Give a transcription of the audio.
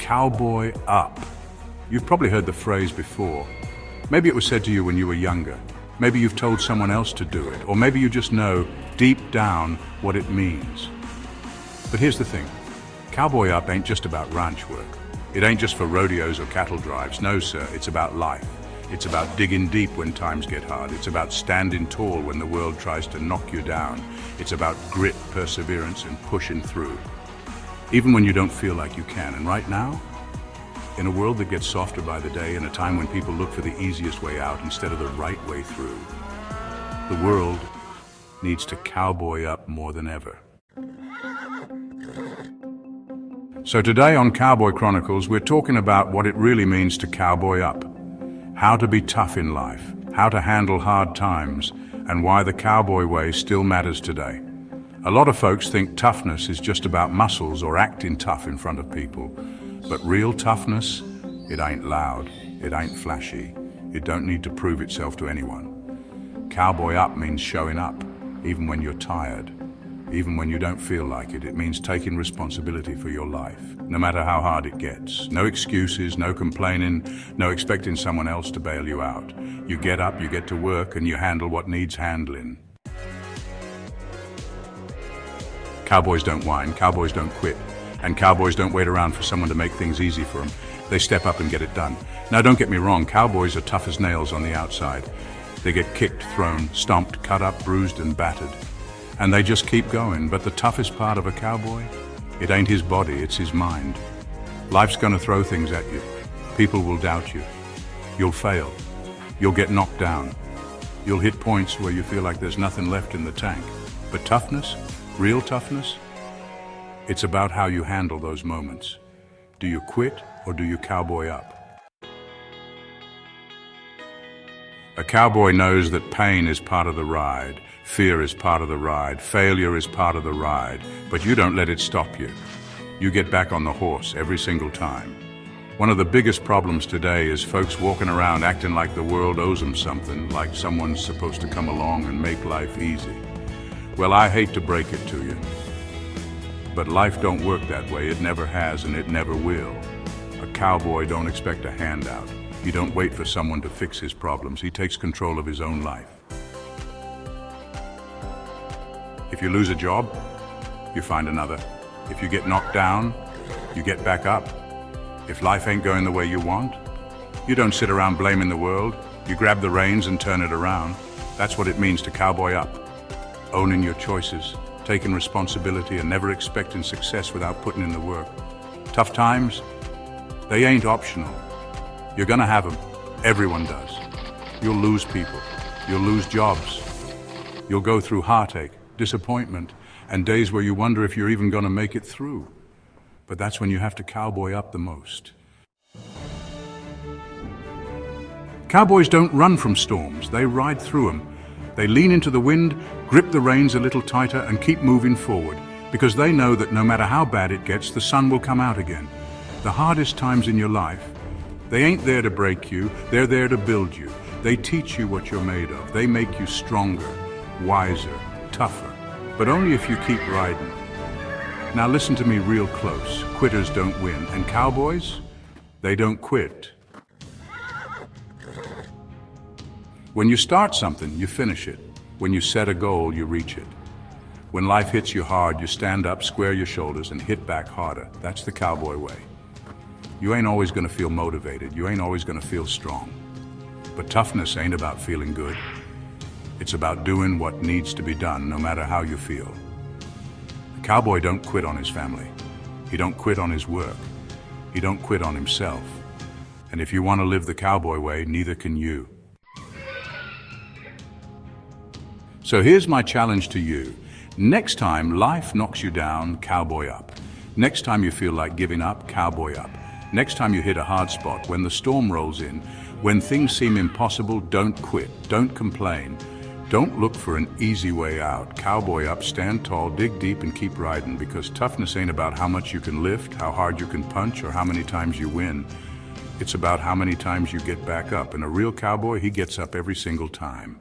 Cowboy Up. You've probably heard the phrase before. Maybe it was said to you when you were younger. Maybe you've told someone else to do it, or maybe you just know deep down what it means. But here's the thing. Cowboy Up ain't just about ranch work. It ain't just for rodeos or cattle drives. No, sir, it's about life. It's about digging deep when times get hard. It's about standing tall when the world tries to knock you down. It's about grit, perseverance, and pushing through. Even when you don't feel like you can. And right now, in a world that gets softer by the day, in a time when people look for the easiest way out instead of the right way through, the world needs to cowboy up more than ever. So today on Cowboy Chronicles, we're talking about what it really means to cowboy up, how to be tough in life, how to handle hard times, and why the cowboy way still matters today. A lot of folks think toughness is just about muscles or acting tough in front of people. But real toughness, it ain't loud, it ain't flashy, it don't need to prove itself to anyone. Cowboy up means showing up, even when you're tired, even when you don't feel like it. It means taking responsibility for your life, no matter how hard it gets. No excuses, no complaining, no expecting someone else to bail you out. You get up, you get to work, and you handle what needs handling. Cowboys don't whine, cowboys don't quit, and cowboys don't wait around for someone to make things easy for them. They step up and get it done. Now don't get me wrong, cowboys are tough as nails on the outside. They get kicked, thrown, stomped, cut up, bruised and battered. And they just keep going, but the toughest part of a cowboy, it ain't his body, it's his mind. Life's gonna throw things at you. People will doubt you. You'll fail. You'll get knocked down. You'll hit points where you feel like there's nothing left in the tank. But toughness, real toughness, it's about how you handle those moments. Do you quit or do you cowboy up? A cowboy knows that pain is part of the ride, fear is part of the ride, failure is part of the ride, but you don't let it stop you. You get back on the horse every single time. One of the biggest problems today is folks walking around acting like the world owes them something, like someone's supposed to come along and make life easy. Well, I hate to break it to you, but life don't work that way. It never has and it never will. A cowboy don't expect a handout. He don't wait for someone to fix his problems. He takes control of his own life. If you lose a job, you find another. If you get knocked down, you get back up. If life ain't going the way you want, you don't sit around blaming the world. You grab the reins and turn it around. That's what it means to cowboy up. Owning your choices, taking responsibility, and never expecting success without putting in the work. Tough times, they ain't optional. You're gonna have them. Everyone does. You'll lose people. You'll lose jobs. You'll go through heartache, disappointment, and days where you wonder if you're even gonna make it through. But that's when you have to cowboy up the most. Cowboys don't run from storms, they ride through them. They lean into the wind, grip the reins a little tighter, and keep moving forward, because they know that no matter how bad it gets, the sun will come out again. The hardest times in your life, they ain't there to break you, they're there to build you. They teach you what you're made of. They make you stronger, wiser, tougher, but only if you keep riding. Now listen to me real close. Quitters don't win, and cowboys, they don't quit. When you start something, you finish it. When you set a goal, you reach it. When life hits you hard, you stand up, square your shoulders, and hit back harder. That's the cowboy way. You ain't always gonna feel motivated. You ain't always gonna feel strong. But toughness ain't about feeling good. It's about doing what needs to be done, no matter how you feel. The cowboy don't quit on his family. He don't quit on his work. He don't quit on himself. And if you want to live the cowboy way, neither can you. So here's my challenge to you. Next time life knocks you down, cowboy up. Next time you feel like giving up, cowboy up. Next time you hit a hard spot, when the storm rolls in, when things seem impossible, don't quit, don't complain. Don't look for an easy way out. Cowboy up, stand tall, dig deep, and keep riding, because toughness ain't about how much you can lift, how hard you can punch, or how many times you win. It's about how many times you get back up. And a real cowboy, he gets up every single time.